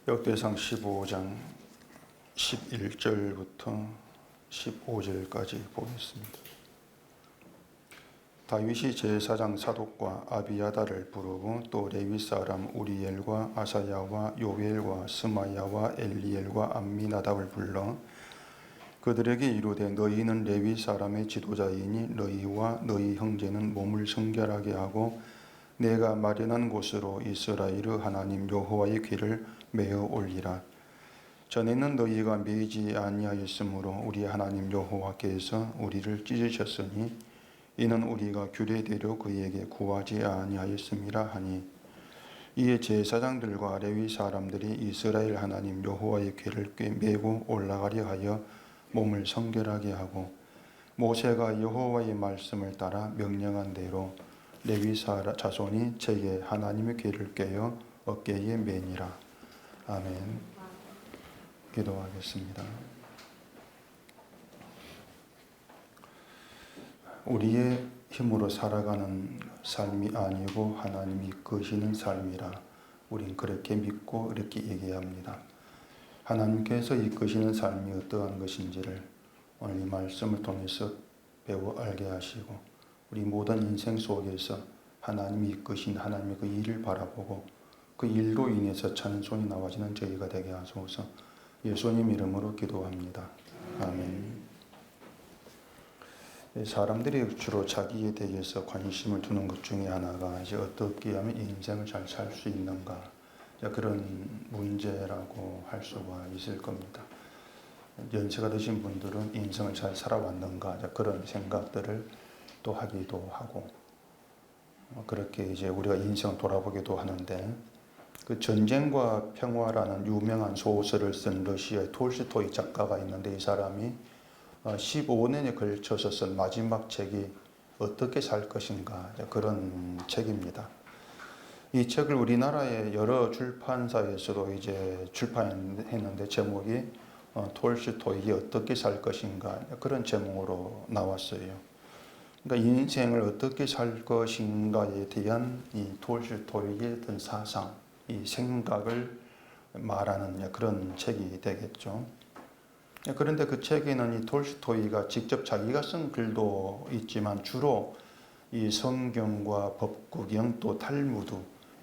역대상 15장 11절부터 15절까지 보겠습니다. 다윗이 제사장 사독과 아비야다를 부르고 또 레위 사람 우리엘과 아사야와 요엘과 스마야와 엘리엘과 암미나답을 불러 그들에게 이르되 너희는 레위 사람의 지도자이니 너희와 너희 형제는 몸을 성결하게 하고 내가 마련한 곳으로 이스라엘의 하나님 여호와의 귀를 메어 올리라. 전에는 너희가 매지 아니하였으므로 우리 하나님 여호와께서 우리를 찢으셨으니 이는 우리가 규례대로 그에게 구하지 아니하였음이라 하니 이에 제사장들과 레위 사람들이 이스라엘 하나님 여호와의 궤를 메고 올라가려 하여 몸을 성결하게 하고 모세가 여호와의 말씀을 따라 명령한 대로 레위 자손이 제게 하나님의 궤를 꿰어 어깨에 매니라. 아멘. 기도하겠습니다. 우리의 힘으로 살아가는 삶이 아니고 하나님이 이끄시는 삶이라 우린 그렇게 믿고 이렇게 얘기합니다. 하나님께서 이끄시는 삶이 어떠한 것인지를 오늘 이 말씀을 통해서 배워 알게 하시고 우리 모든 인생 속에서 하나님이 이끄신 하나님의 그 일을 바라보고 그 일로 인해서 찬송이 나와지는 저희가 되게 하소서. 예수님 이름으로 기도합니다. 아멘. 사람들이 주로 자기에 대해서 관심을 두는 것 중에 하나가 이제 어떻게 하면 인생을 잘 살 수 있는가 그런 문제라고 할 수가 있을 겁니다. 연세가 드신 분들은 인생을 잘 살아왔는가 그런 생각들을 또 하기도 하고 그렇게 이제 우리가 인생을 돌아보기도 하는데 그 전쟁과 평화라는 유명한 소설을 쓴 러시아의 톨스토이 작가가 있는데 이 사람이 15년에 걸쳐서 쓴 마지막 책이 어떻게 살 것인가 그런 책입니다. 이 책을 우리나라의 여러 출판사에서도 이제 출판했는데 제목이 톨스토이가 어떻게 살 것인가 그런 제목으로 나왔어요. 그러니까 인생을 어떻게 살 것인가에 대한 이 톨스토이의 어떤 사상, 이 생각을 말하는 그런 책이 되겠죠. 그런데 그 책에는 이 톨스토이가 직접 자기가 쓴 글도 있지만 주로 이 성경과 법구경 또 탈무드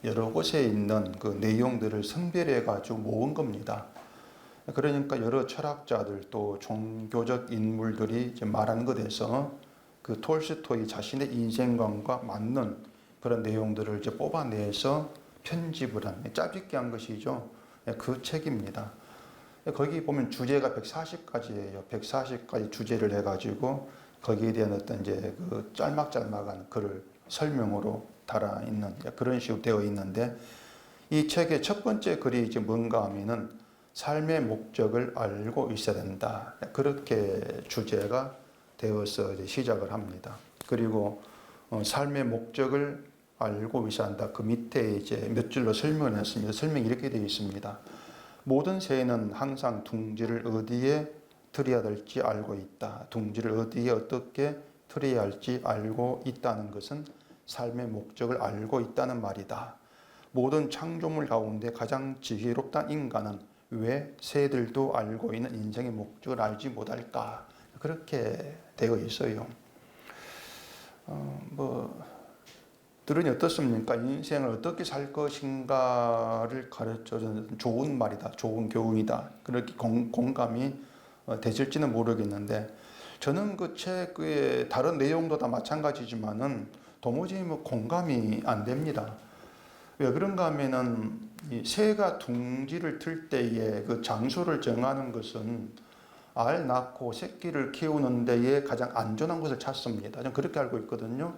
여러 곳에 있는 그 내용들을 선별해 가지고 모은 겁니다. 그러니까 여러 철학자들 또 종교적 인물들이 이제 말한 것에서 그 톨스토이 자신의 인생관과 맞는 그런 내용들을 이제 뽑아내서 편집을 한 짜깁기 한 것이죠. 그 책입니다. 거기 보면 주제가 140가지예요. 140가지 주제를 해가지고 거기에 대한 어떤 이제 그 짤막짤막한 글을 설명으로 달아 있는 그런 식으로 되어 있는데 이 책의 첫 번째 글이 이제 뭔가 하면은 삶의 목적을 알고 있어야 된다. 그렇게 주제가 되어서 이제 시작을 합니다. 그리고 삶의 목적을 알고 있어야 한다. 그 밑에 이제 몇 줄로 설명을 했습니다. 설명이 이렇게 되어 있습니다. 모든 새는 항상 둥지를 어디에 들여야 될지 알고 있다. 둥지를 어디에 어떻게 들여야 할지 알고 있다는 것은 삶의 목적을 알고 있다는 말이다. 모든 창조물 가운데 가장 지혜롭다 인간은 왜 새들도 알고 있는 인생의 목적을 알지 못할까? 그렇게 되어 있어요. 들으니 어떻습니까? 인생을 어떻게 살 것인가를 가르쳐주는 좋은 말이다. 좋은 교훈이다. 그렇게 공감이 되실지는 모르겠는데 저는 그 책의 다른 내용도 다 마찬가지지만은 도무지 공감이 안 됩니다. 왜 그런가 하면은 이 새가 둥지를 틀 때에 그 장소를 정하는 것은 알 낳고 새끼를 키우는 데에 가장 안전한 곳을 찾습니다. 저는 그렇게 알고 있거든요.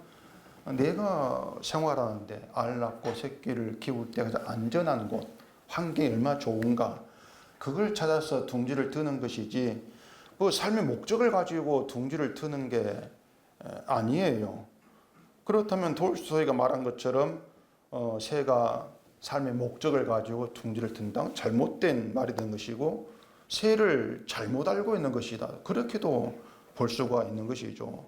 내가 생활하는데 알 낳고 새끼를 키울 때 가장 안전한 곳, 환경이 얼마나 좋은가 그걸 찾아서 둥지를 트는 것이지 뭐 삶의 목적을 가지고 둥지를 트는 게 아니에요. 그렇다면 톨스토이가 말한 것처럼 새가 삶의 목적을 가지고 둥지를 튼다는 잘못된 말이 되는 것이고 새를 잘못 알고 있는 것이다. 그렇게도 볼 수가 있는 것이죠.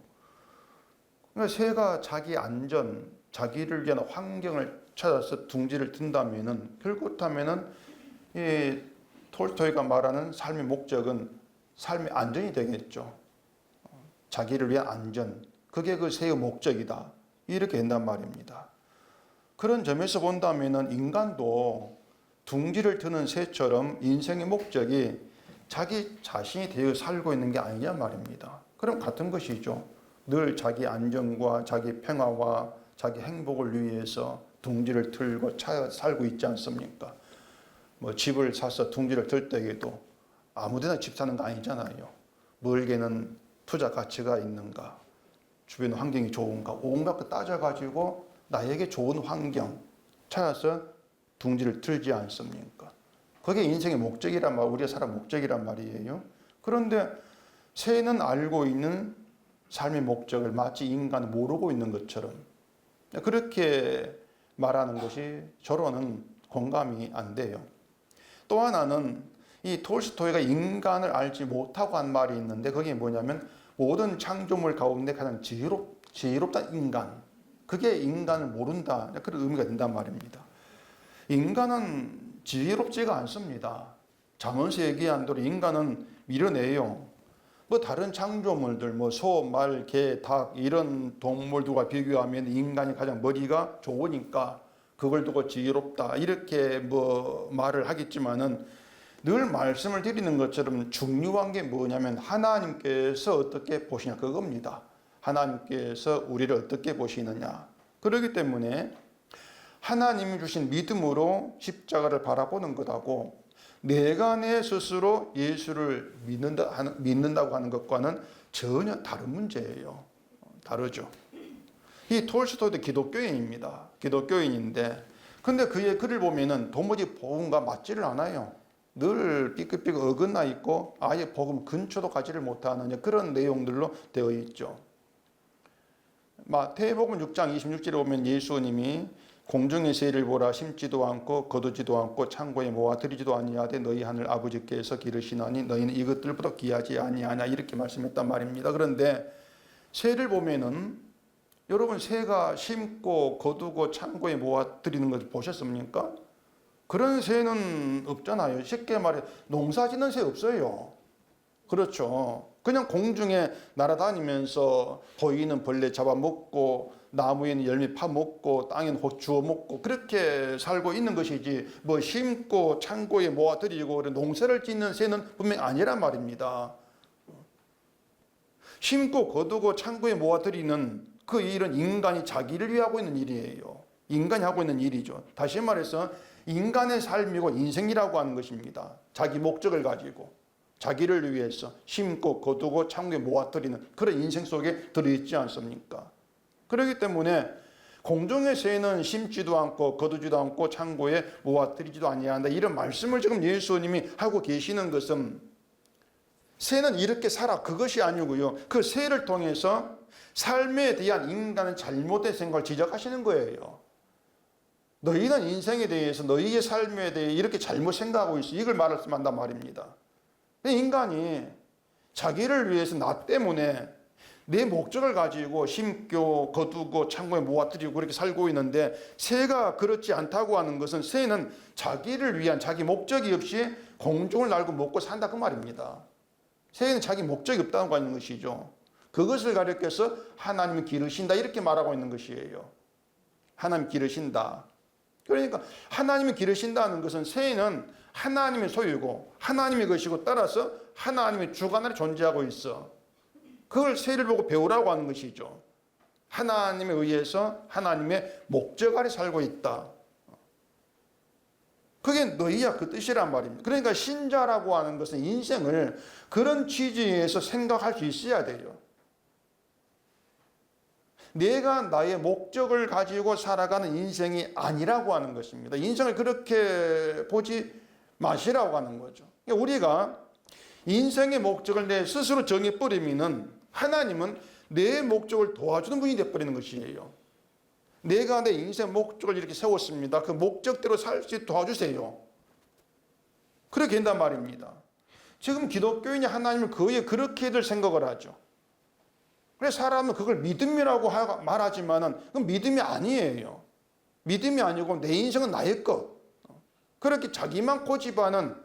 그러니까 새가 자기 안전, 자기를 위한 환경을 찾아서 둥지를 튼다면은 결국하면은 이 톨스토이가 말하는 삶의 목적은 삶의 안전이 되겠죠. 자기를 위한 안전, 그게 그 새의 목적이다. 이렇게 된단 말입니다. 그런 점에서 본다면 인간도 둥지를 트는 새처럼 인생의 목적이 자기 자신이 되어 살고 있는 게 아니냐 말입니다. 그럼 같은 것이죠. 늘 자기 안전과 자기 평화와 자기 행복을 위해서 둥지를 틀고 살고 있지 않습니까? 뭐 집을 사서 둥지를 들 때에도 아무데나 집 사는 거 아니잖아요. 멀게는 투자 가치가 있는가, 주변 환경이 좋은가, 온갖 거 따져가지고 나에게 좋은 환경 찾아서 둥지를 틀지 않습니까? 그게 인생의 목적이란 말, 우리가 살아 목적이란 말이에요. 그런데 새는 알고 있는 삶의 목적을 마치 인간은 모르고 있는 것처럼 그렇게 말하는 것이 저로는 공감이 안 돼요. 또 하나는 이 톨스토이가 인간을 알지 못하고 한 말이 있는데 그게 뭐냐면 모든 창조물 가운데 가장 지혜롭다 인간. 그게 인간을 모른다. 그런 의미가 된단 말입니다. 인간은 지혜롭지가 않습니다. 잠언서 얘기한 대로 인간은 미련해요. 뭐 다른 창조물들, 뭐 소, 말, 개, 닭 이런 동물들과 비교하면 인간이 가장 머리가 좋으니까 그걸 두고 지혜롭다 이렇게 뭐 말을 하겠지만은 늘 말씀을 드리는 것처럼 중요한 게 뭐냐면 하나님께서 어떻게 보시냐 그겁니다. 하나님께서 우리를 어떻게 보시느냐. 그렇기 때문에 하나님이 주신 믿음으로 십자가를 바라보는 것하고 내가 내 스스로 예수를 믿는다고 하는 것과는 전혀 다른 문제예요. 다르죠. 이 톨스토이도 기독교인입니다. 기독교인인데 근데 그의 글을 보면은 도무지 복음과 맞지를 않아요. 늘 삐끗삐끗 어긋나 있고 아예 복음 근처도 가지를 못하는 그런 내용들로 되어 있죠. 마태복음 6장 26절에 보면 예수님이 공중의 새를 보라 심지도 않고 거두지도 않고 창고에 모아 들이지도 아니하되 너희 하늘 아버지께서 기르시나니 너희는 이것들보다 귀하지 아니하냐 이렇게 말씀했단 말입니다. 그런데 새를 보면은 여러분 새가 심고 거두고 창고에 모아 들이는 것을 보셨습니까? 그런 새는 없잖아요. 쉽게 말해 농사 짓는 새 없어요. 그렇죠. 그냥 공중에 날아다니면서 보이는 벌레 잡아먹고 나무에는 열매 파먹고 땅에는 꽃 주워먹고 그렇게 살고 있는 것이지 뭐 심고 창고에 모아들이고 농사를 짓는 새는 분명히 아니란 말입니다. 심고 거두고 창고에 모아들이는 그 일은 인간이 자기를 위해 하고 있는 일이에요. 인간이 하고 있는 일이죠. 다시 말해서 인간의 삶이고 인생이라고 하는 것입니다. 자기 목적을 가지고 자기를 위해서 심고 거두고 창고에 모아들이는 그런 인생 속에 들어있지 않습니까? 그렇기 때문에 공중의 새는 심지도 않고 거두지도 않고 창고에 모아들이지도 아니한다. 이런 말씀을 지금 예수님이 하고 계시는 것은 새는 이렇게 살아 그것이 아니고요. 그 새를 통해서 삶에 대한 인간의 잘못된 생각을 지적하시는 거예요. 너희는 인생에 대해서 너희의 삶에 대해 이렇게 잘못 생각하고 있어. 이걸 말씀한단 말입니다. 인간이 자기를 위해서 나 때문에 내 목적을 가지고 심고 거두고 창고에 모아들이고 그렇게 살고 있는데 새가 그렇지 않다고 하는 것은 새는 자기를 위한 자기 목적이 없이 공중을 날고 먹고 산다 그 말입니다. 새는 자기 목적이 없다고 하는 것이죠. 그것을 가리켜서 하나님이 기르신다 이렇게 말하고 있는 것이에요. 하나님 기르신다. 그러니까 하나님이 기르신다는 것은 새는 하나님의 소유고 하나님의 것이고 따라서 하나님의 주관 아래 존재하고 있어. 그걸 새를 보고 배우라고 하는 것이죠. 하나님에 의해서 하나님의 목적 아래 살고 있다. 그게 너희야 그 뜻이란 말입니다. 그러니까 신자라고 하는 것은 인생을 그런 취지에서 생각할 수 있어야 돼요. 내가 나의 목적을 가지고 살아가는 인생이 아니라고 하는 것입니다. 인생을 그렇게 보지 마시라고 하는 거죠. 그러니까 우리가 인생의 목적을 내 스스로 정해버리면은 하나님은 내 목적을 도와주는 분이 되어버리는 것이에요. 내가 내 인생 목적을 이렇게 세웠습니다. 그 목적대로 살 수 있게 도와주세요. 그렇게 된단 말입니다. 지금 기독교인이 하나님을 거의 그렇게들 생각을 하죠. 그래서 사람은 그걸 믿음이라고 말하지만은 그건 믿음이 아니에요. 믿음이 아니고 내 인생은 나의 것. 그렇게 자기만 고집하는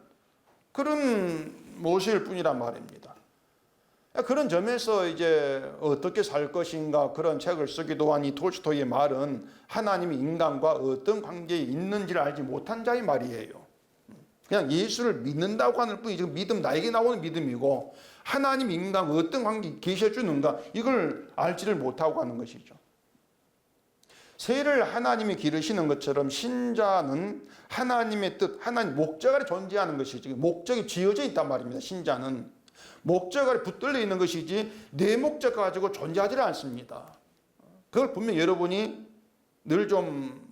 그런 모습일 뿐이란 말입니다. 그런 점에서 이제 어떻게 살 것인가 그런 책을 쓰기도 한 이 톨스토이의 말은 하나님이 인간과 어떤 관계에 있는지를 알지 못한 자의 말이에요. 그냥 예수를 믿는다고 하는 뿐이지 믿음, 나에게 나오는 믿음이고 하나님 인간과 어떤 관계에 계셔주는가 이걸 알지를 못하고 하는 것이죠. 새를 하나님이 기르시는 것처럼 신자는 하나님의 뜻, 하나님 목적 아래 존재하는 것이지 목적이 지어져 있단 말입니다. 신자는 목적 아래 붙들려 있는 것이지 내 목적 가지고 존재하지 않습니다. 그걸 분명히 여러분이 늘 좀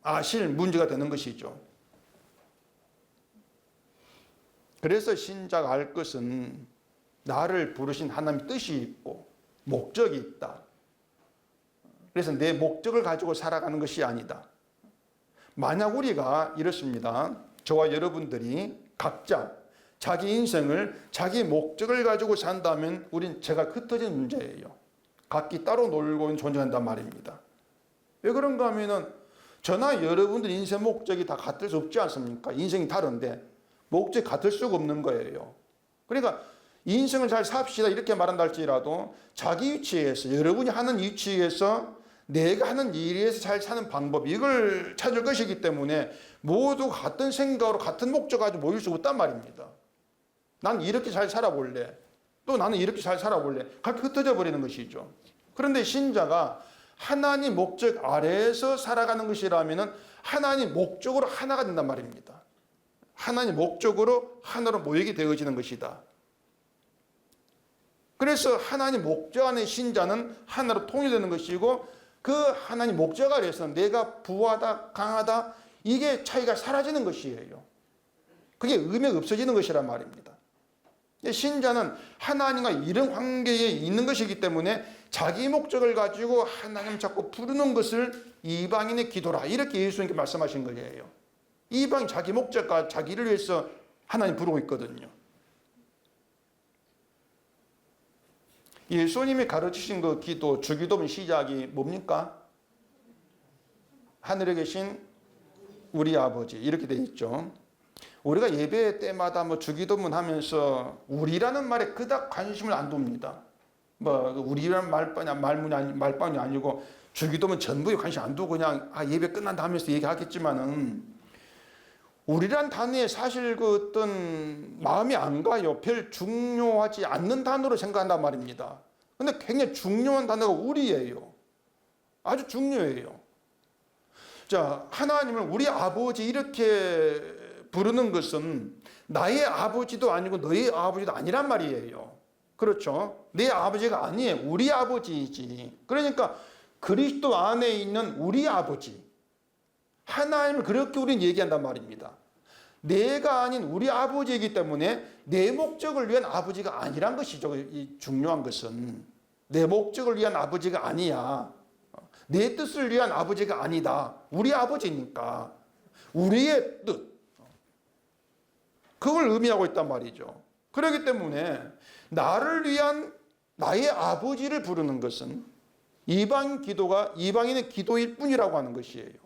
아실 문제가 되는 것이죠. 그래서 신자가 알 것은 나를 부르신 하나님의 뜻이 있고 목적이 있다. 그래서 내 목적을 가지고 살아가는 것이 아니다. 만약 우리가 이렇습니다. 저와 여러분들이 각자 자기 인생을 자기 목적을 가지고 산다면 우린 제가 흩어진 문제예요. 각기 따로 놀고 있는 존재한단 말입니다. 왜 그런가 하면은 저나 여러분들 인생 목적이 다 같을 수 없지 않습니까? 인생이 다른데 목적이 같을 수가 없는 거예요. 그러니까 인생을 잘 삽시다 이렇게 말한다 할지라도 자기 위치에서 여러분이 하는 위치에서 내가 하는 일에서 잘 사는 방법 이걸 찾을 것이기 때문에 모두 같은 생각으로 같은 목적 가지고 모일 수 없단 말입니다. 난 이렇게 잘 살아볼래. 또 나는 이렇게 잘 살아볼래. 각기 흩어져 버리는 것이죠. 그런데 신자가 하나님 목적 아래에서 살아가는 것이라면 하나님 목적으로 하나가 된단 말입니다. 하나님 목적으로 하나로 모이게 되어지는 것이다. 그래서 하나님 목적 안에 신자는 하나로 통일되는 것이고 그 하나님 목적 아래에서 내가 부하다 강하다 이게 차이가 사라지는 것이에요. 그게 의미가 없어지는 것이란 말입니다. 신자는 하나님과 이런 관계에 있는 것이기 때문에 자기 목적을 가지고 하나님 자꾸 부르는 것을 이방인의 기도라 이렇게 예수님께 말씀하신 거예요. 이방인 자기 목적과 자기를 위해서 하나님 부르고 있거든요. 예수님이 가르치신 그 기도, 주기도문 시작이 뭡니까? 하늘에 계신 우리 아버지 이렇게 되어 있죠. 우리가 예배 때마다 뭐 주기도문 하면서 우리라는 말에 그닥 관심을 안 둡니다. 뭐 우리라는 말반이 아니고 주기도문 전부에 관심 안 두고 그냥 예배 끝난다 하면서 얘기하겠지만은 우리란 단어에 사실 그 어떤 마음이 안 가요. 별 중요하지 않는 단어로 생각한단 말입니다. 근데 굉장히 중요한 단어가 우리예요. 아주 중요해요. 자, 하나님을 우리 아버지 이렇게 부르는 것은 나의 아버지도 아니고 너의 아버지도 아니란 말이에요. 그렇죠? 내 아버지가 아니에요. 우리 아버지이지. 그러니까 그리스도 안에 있는 우리 아버지. 하나님을 그렇게 우리는 얘기한단 말입니다. 내가 아닌 우리 아버지이기 때문에 내 목적을 위한 아버지가 아니란 것이죠. 이 중요한 것은 내 목적을 위한 아버지가 아니야. 내 뜻을 위한 아버지가 아니다. 우리 아버지니까 우리의 뜻 그걸 의미하고 있단 말이죠. 그렇기 때문에 나를 위한 나의 아버지를 부르는 것은 이방 기도가 이방인의 기도일 뿐이라고 하는 것이에요.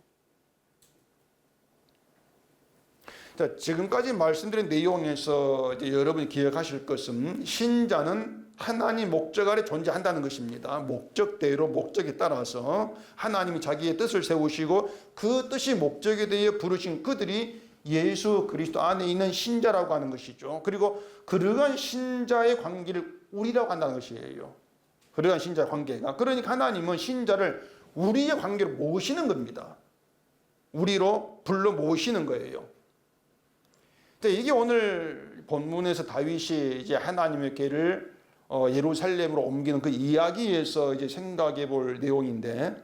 자, 지금까지 말씀드린 내용에서 이제 여러분이 기억하실 것은 신자는 하나님 목적 아래 존재한다는 것입니다. 목적대로 목적에 따라서 하나님이 자기의 뜻을 세우시고 그 뜻이 목적에 대해 부르신 그들이 예수 그리스도 안에 있는 신자라고 하는 것이죠. 그리고 그러한 신자의 관계를 우리라고 한다는 것이에요. 그러한 신자의 관계가. 그러니까 하나님은 신자를 우리의 관계로 모시는 겁니다. 우리로 불러 모시는 거예요. 이게 오늘 본문에서 다윗이 이제 하나님의 궤를 예루살렘으로 옮기는 그 이야기에서 이제 생각해 볼 내용인데,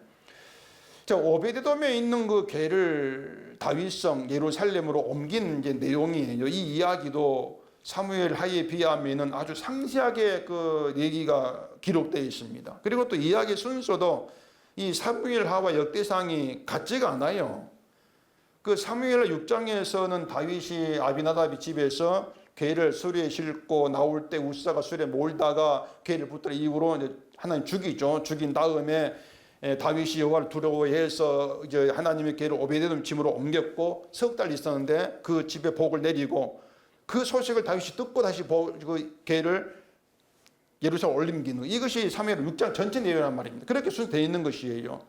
자, 오베데돔에 있는 그 궤를 다윗성 예루살렘으로 옮긴 이제 내용이에요. 이 이야기도 사무엘 하에 비하면은 아주 상세하게 그 얘기가 기록되어 있습니다. 그리고 또 이야기 순서도 이 사무엘 하와 역대상이 같지가 않아요. 그 사무엘 6장에서는 다윗이 아비나답이 집에서 궤를 수레에 싣고 나올 때 우사가 수레에 몰다가 궤를 붙들어 이후로 이제 하나님 죽이죠. 죽인 다음에 다윗이 여호와를 두려워해서 이제 하나님의 궤를 오베데돔 집으로 옮겼고 석 달 있었는데 그 집에 복을 내리고 그 소식을 다윗이 듣고 다시 그 궤를 예루살렘 올림기는 이것이 사무엘 6장 전체 내용이란 말입니다. 그렇게 순서되어 있는 것이에요.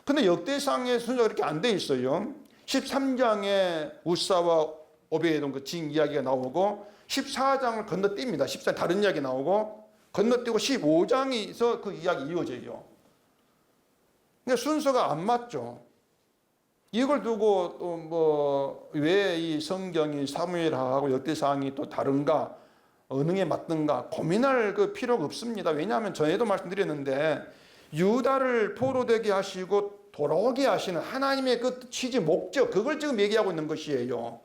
근데 역대상의 순서가 그렇게 안 돼 있어요. 13장에 우사와 오베데돔 그 진 이야기가 나오고 14장을 건너뜁니다. 14장 다른 이야기 나오고 건너뛰고 15장에서 그 이야기 이어져요. 그러니까 순서가 안 맞죠. 이걸 두고 또 뭐 왜 이 성경이 사무엘하고 역대상이 또 다른가 어느 게 맞든가 고민할 그 필요가 없습니다. 왜냐하면 전에도 말씀드렸는데 유다를 포로되게 하시고 돌아오게 하시는 하나님의 그 취지 목적 그걸 지금 얘기하고 있는 것이에요.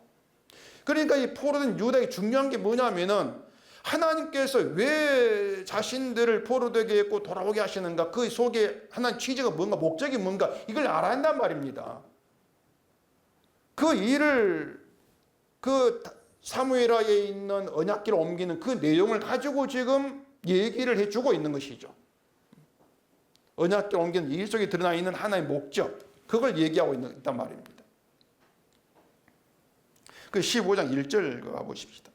그러니까 이 포로된 유다의 중요한 게 뭐냐면은 하나님께서 왜 자신들을 포로되게 했고 돌아오게 하시는가 그 속에 하나님 취지가 뭔가 목적이 뭔가 이걸 알아야 한단 말입니다. 그 일을 그 사무엘하에 있는 언약궤를 옮기는 그 내용을 가지고 지금 얘기를 해주고 있는 것이죠. 언약궤를 옮기는 일 속에 드러나 있는 하나의 목적 그걸 얘기하고 있단 말입니다. 그 15장 1절 가보십시다.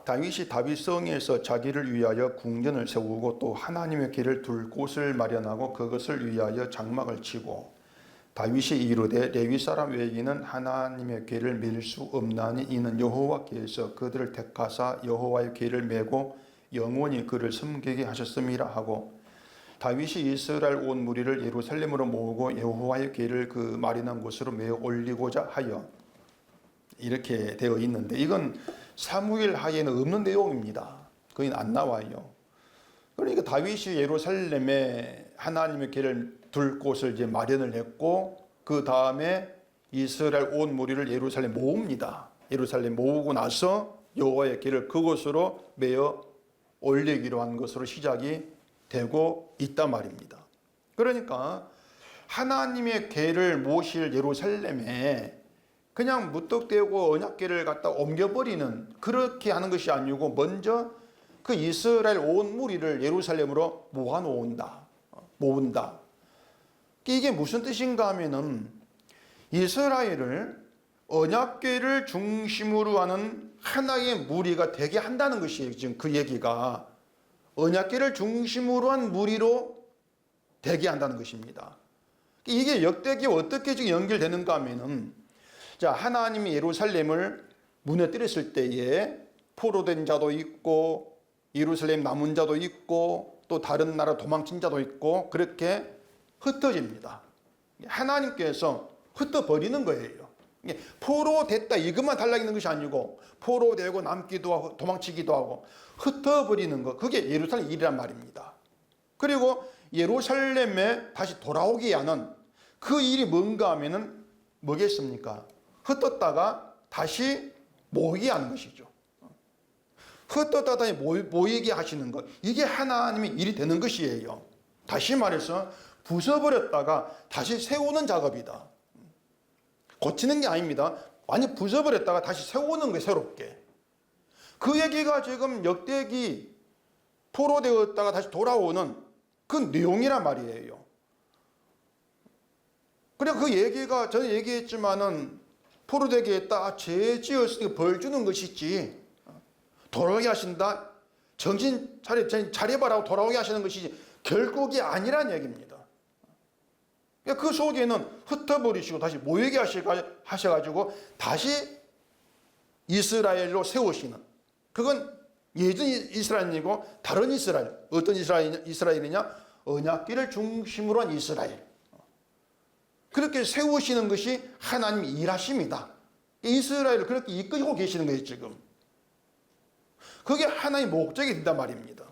다윗이 다윗성에서 자기를 위하여 궁전을 세우고 또 하나님의 길을 둘 곳을 마련하고 그것을 위하여 장막을 치고 다윗이 이르되 레위 사람 외에는 하나님의 궤를 밀 수 없나니 이는 여호와께서 그들을 택하사 여호와의 궤를 메고 영원히 그를 섬기게 하셨음이라 하고 다윗이 이스라엘 온 무리를 예루살렘으로 모으고 여호와의 궤를 그 마련한 곳으로 메어 올리고자 하여 이렇게 되어 있는데 이건 사무엘 하에는 없는 내용입니다. 거긴 안 나와요. 그러니까 다윗이 예루살렘에 하나님의 궤를 둘 곳을 이제 마련을 했고 그 다음에 이스라엘 온 무리를 예루살렘 모읍니다. 예루살렘 모으고 나서 여호와의 궤를 그곳으로 메어 올리기로 한 것으로 시작이 되고 있단 말입니다. 그러니까 하나님의 궤를 모실 예루살렘에 그냥 무턱대고 언약궤를 갖다 옮겨버리는 그렇게 하는 것이 아니고 먼저 그 이스라엘 온 무리를 예루살렘으로 모은다. 이게 무슨 뜻인가 하면은 이스라엘을 언약궤를 중심으로 하는 하나의 무리가 되게 한다는 것이에요. 지금 그 얘기가 언약궤를 중심으로 한 무리로 되게 한다는 것입니다. 이게 역대기와 어떻게 지금 연결되는가 하면은 자, 하나님이 예루살렘을 무너뜨렸을 때에 포로된 자도 있고 예루살렘 남은 자도 있고 또 다른 나라 도망친 자도 있고 그렇게 흩어집니다. 하나님께서 흩어버리는 거예요. 포로됐다 이것만 달라 있는 것이 아니고 포로되고 남기도 하고 도망치기도 하고 흩어버리는 것 그게 예루살렘 일이란 말입니다. 그리고 예루살렘에 다시 돌아오게 하는 그 일이 뭔가 하면은 뭐겠습니까? 흩었다가 다시 모이게 하는 것이죠. 흩었다가 다시 모이게 하시는 것 이게 하나님의 일이 되는 것이에요. 다시 말해서 부숴버렸다가 다시 세우는 작업이다. 고치는 게 아닙니다. 완전 부숴버렸다가 다시 세우는 게 새롭게. 그 얘기가 지금 역대기 포로되었다가 다시 돌아오는 그 내용이란 말이에요. 그래 그 얘기가 전에 얘기했지만은 포로되게 했다 죄 지었으니까 벌 주는 것이지 돌아오게 하신다 정신 차려봐라고 돌아오게 하시는 것이지 결국이 아니란 얘기입니다. 그 속에는 흩어버리시고 다시 모이게 하셔가지고 다시 이스라엘로 세우시는 그건 예전 이스라엘이고 다른 이스라엘 어떤 이스라엘이냐 언약궤를 중심으로 한 이스라엘 그렇게 세우시는 것이 하나님의 일하십니다. 이스라엘을 그렇게 이끌고 계시는 거예요 지금. 그게 하나의 목적이 된단 말입니다.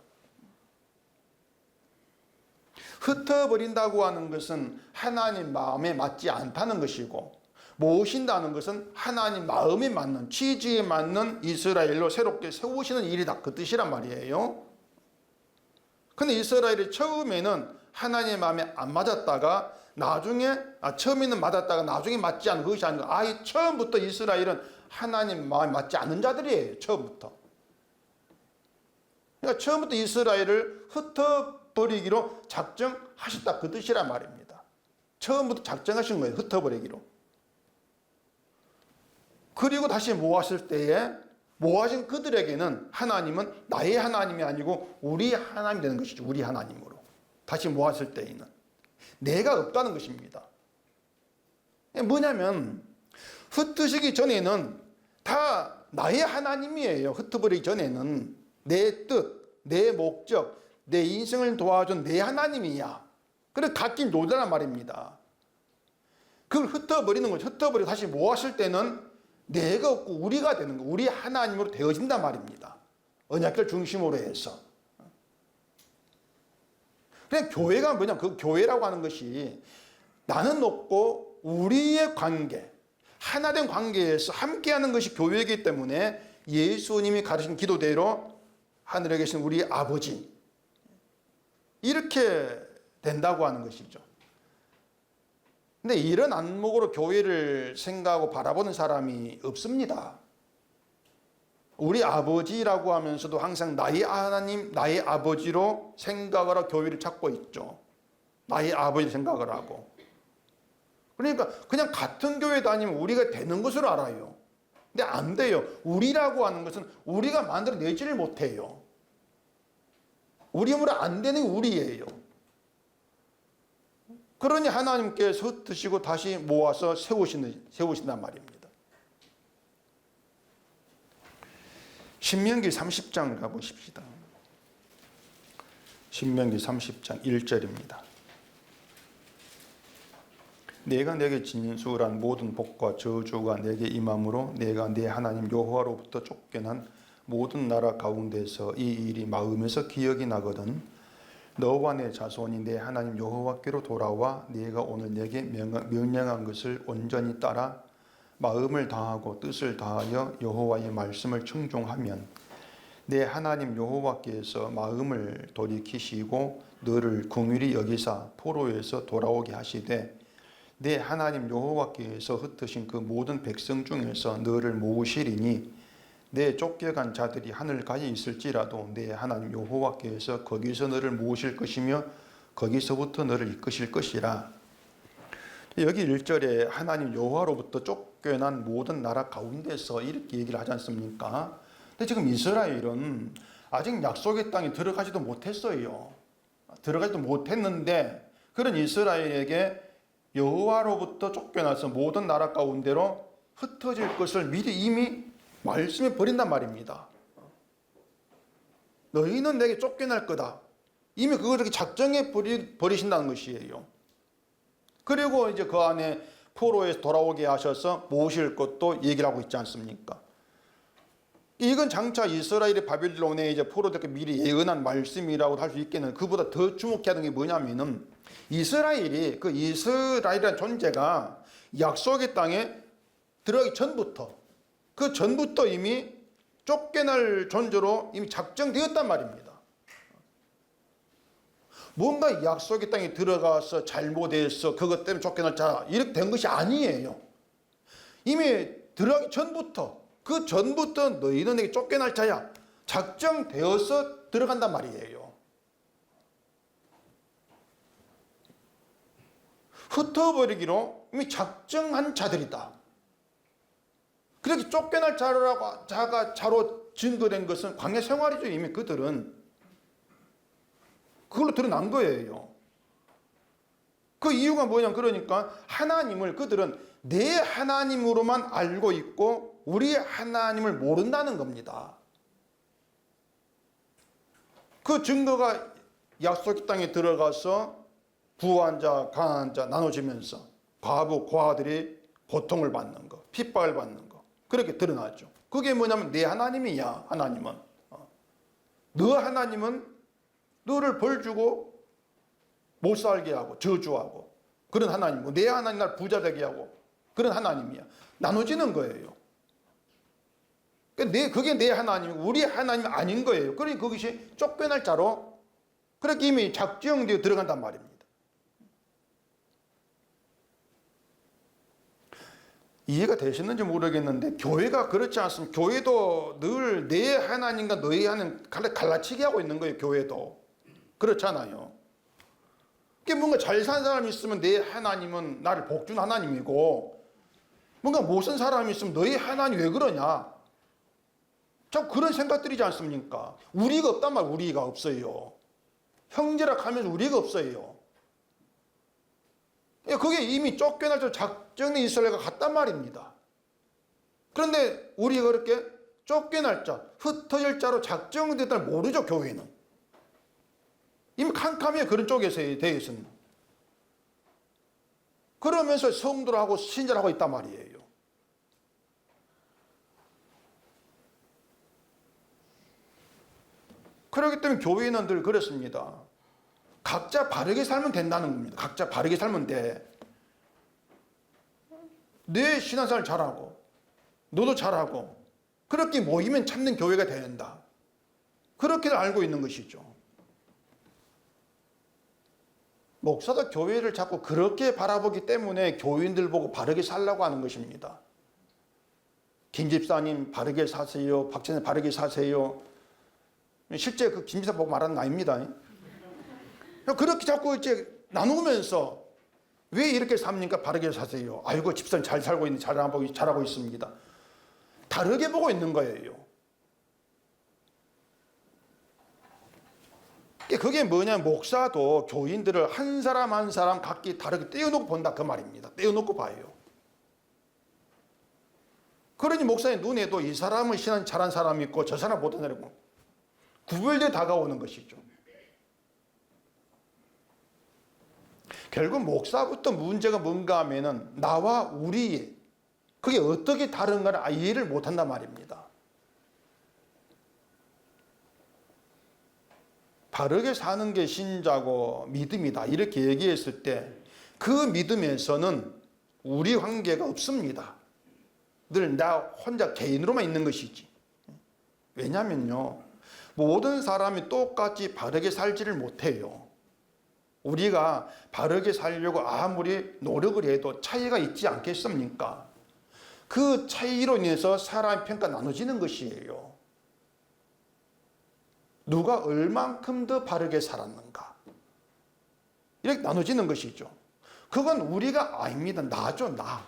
흩어버린다고 하는 것은 하나님 마음에 맞지 않다는 것이고 모으신다는 것은 하나님 마음에 맞는 취지에 맞는 이스라엘로 새롭게 세우시는 일이다 그 뜻이란 말이에요. 근데 이스라엘이 처음에는 하나님의 마음에 안 맞았다가 나중에 처음에는 맞았다가 나중에 맞지 않은 것이 아니고 아예 처음부터 이스라엘은 하나님 마음에 맞지 않는 자들이에요. 처음부터. 그러니까 처음부터 이스라엘을 흩어버리기로 작정하셨다, 그 뜻이란 말입니다. 처음부터 작정하신 거예요. 흩어버리기로. 그리고 다시 모았을 때에 모아진 그들에게는 하나님은 나의 하나님이 아니고 우리 하나님이 되는 것이죠. 우리 하나님으로. 다시 모았을 때에는 내가 없다는 것입니다. 뭐냐면 흩으시기 전에는 다 나의 하나님이에요. 흩어버리기 전에는 내 뜻, 내 목적, 내 인생을 도와준 내 하나님이야. 그래 갖긴 놀라란 말입니다. 그걸 흩어버리는 거죠. 흩어버리고 다시 모았을 때는 내가 없고 우리가 되는 거, 우리 하나님으로 되어진단 말입니다. 언약궤를 중심으로 해서. 그냥 교회가 뭐냐, 그 교회라고 하는 것이 나는 없고 우리의 관계, 하나된 관계에서 함께하는 것이 교회이기 때문에 예수님이 가르친 기도대로 하늘에 계신 우리 아버지, 이렇게 된다고 하는 것이죠. 근데 이런 안목으로 교회를 생각하고 바라보는 사람이 없습니다. 우리 아버지라고 하면서도 항상 나의 하나님, 나의 아버지로 생각을 하고 교회를 찾고 있죠. 나의 아버지 생각을 하고. 그러니까 그냥 같은 교회 다니면 우리가 되는 것으로 알아요. 근데 안 돼요. 우리라고 하는 것은 우리가 만들어내지를 못해요. 우리 힘으로 안 되는 게 우리예요. 그러니 하나님께서 흩으시고 다시 모아서 세우신단 말입니다. 신명기 30장을 가보십시다. 신명기 30장 1절입니다. 내가 내게 진술한 모든 복과 저주가 내게 임함으로 내가 내 하나님 여호와로부터 쫓겨난 모든 나라 가운데서 이 일이 마음에서 기억이 나거든 너와 내 자손이 내 하나님 여호와께로 돌아와 네가 오늘 내게 명령한 것을 온전히 따라 마음을 다하고 뜻을 다하여 여호와의 말씀을 청종하면 내 하나님 여호와께서 마음을 돌이키시고 너를 긍휼히 여기사 포로에서 돌아오게 하시되 내 하나님 여호와께서 흩으신 그 모든 백성 중에서 너를 모으시리니 내 쫓겨간 자들이 하늘가에 있을지라도 내 하나님 여호와께서 거기서 너를 모으실 것이며 거기서부터 너를 이끄실 것이라. 여기 1절에 하나님 여호와로부터 쫓겨난 모든 나라 가운데서 이렇게 얘기를 하지 않습니까? 근데 지금 이스라엘은 아직 약속의 땅에 들어가지도 못했어요. 들어가지도 못했는데 그런 이스라엘에게 여호와로부터 쫓겨나서 모든 나라 가운데로 흩어질 것을 미리 이미 말씀해 버린단 말입니다. 너희는 내게 쫓겨날 거다. 이미 그걸 이렇게 작정해 버리신다는 것이에요. 그리고 이제 그 안에 포로에서 돌아오게 하셔서 모실 것도 얘기를 하고 있지 않습니까? 이건 장차 이스라엘이 바빌론에 이제 포로되게 미리 예언한 말씀이라고 할 수 있겠는데 그보다 더 주목해야 하는 게 뭐냐면은 이스라엘이 그 이스라엘이라는 존재가 약속의 땅에 들어가기 전부터 그 전부터 이미 쫓겨날 존재로 이미 작정되었단 말입니다. 뭔가 약속의 땅에 들어가서 잘못해서 그것 때문에 쫓겨날 자 이렇게 된 것이 아니에요. 이미 들어가기 전부터 그 전부터 너희는 내게 쫓겨날 자야 작정되어서 들어간단 말이에요. 흩어버리기로 이미 작정한 자들이다. 그렇게 쫓겨날 자로 증거된 것은 광야 생활이죠. 이미 그들은 그걸로 드러난 거예요. 그 이유가 뭐냐면 그러니까 하나님을 그들은 내 하나님으로만 알고 있고 우리 하나님을 모른다는 겁니다. 그 증거가 약속 땅에 들어가서 부한 자, 가난한 자 나눠지면서 과부, 고아들이 고통을 받는 거, 핍박을 받는 거 그렇게 드러나죠. 그게 뭐냐면 내 하나님이야. 하나님은 너 하나님은 너를 벌 주고 못 살게 하고 저주하고 그런 하나님이고 내 하나님 날 부자 되게 하고 그런 하나님이야. 나눠지는 거예요. 그게 내 하나님, 우리 하나님 아닌 거예요. 그러니 그것이 쫓겨날 자로 그렇게 이미 작정되어 들어간단 말입니다. 이해가 되시는지 모르겠는데 교회가 그렇지 않습니다. 교회도 늘 내 하나님과 너희 하나님 갈라치기 하고 있는 거예요. 교회도. 그렇잖아요. 그게 뭔가 잘 사는 사람이 있으면 내 하나님은 나를 복준 하나님이고, 뭔가 못 산 사람이 있으면 너희 하나님 왜 그러냐? 자꾸 그런 생각 들이지 않습니까? 우리가 없단 말, 우리가 없어요. 형제라 하면서 우리가 없어요. 그게 이미 쫓겨날 때 작정된 이스라엘과 같단 말입니다. 그런데 우리가 그렇게 쫓겨날 자, 흩어질 자로 작정됐다는 모르죠, 교회는. 이미 캄캄해요, 그런 쪽에서에 대해서는. 그러면서 성도라고 신자라고 있단 말이에요. 그렇기 때문에 교회는 늘 그렇습니다. 각자 바르게 살면 된다는 겁니다. 각자 바르게 살면 돼. 내 신앙생활 잘하고 너도 잘하고 그렇게 모이면 참는 교회가 된다. 그렇게 알고 있는 것이죠. 목사도 교회를 자꾸 그렇게 바라보기 때문에 교인들 보고 바르게 살라고 하는 것입니다. 김 집사님 바르게 사세요. 박 집사님 바르게 사세요. 실제 그 김 집사 보고 말하는 거 아닙니다. 그렇게 자꾸 이제 나누면서 왜 이렇게 삽니까? 바르게 사세요. 아이고 집사님 잘 살고 있는 잘하고 있습니다. 다르게 보고 있는 거예요. 그게 뭐냐, 목사도 교인들을 한 사람 한 사람 각기 다르게 떼어놓고 본다 그 말입니다. 떼어놓고 봐요. 그러니 목사의 눈에도 이 사람은 신앙 잘한 사람이 있고 저 사람 못한 사람이 있고 구별되어 다가오는 것이죠. 결국 목사부터 문제가 뭔가 하면은 나와 우리 그게 어떻게 다른가를 이해를 못한단 말입니다. 바르게 사는 게 신자고 믿음이다 이렇게 얘기했을 때 그 믿음에서는 우리 관계가 없습니다. 늘 나 혼자 개인으로만 있는 것이지. 왜냐면요, 모든 사람이 똑같이 바르게 살지를 못해요. 우리가 바르게 살려고 아무리 노력을 해도 차이가 있지 않겠습니까? 그 차이로 인해서 사람의 평가 나눠지는 것이에요. 누가 얼만큼 더 바르게 살았는가 이렇게 나눠지는 것이죠. 그건 우리가 아닙니다. 나죠, 나.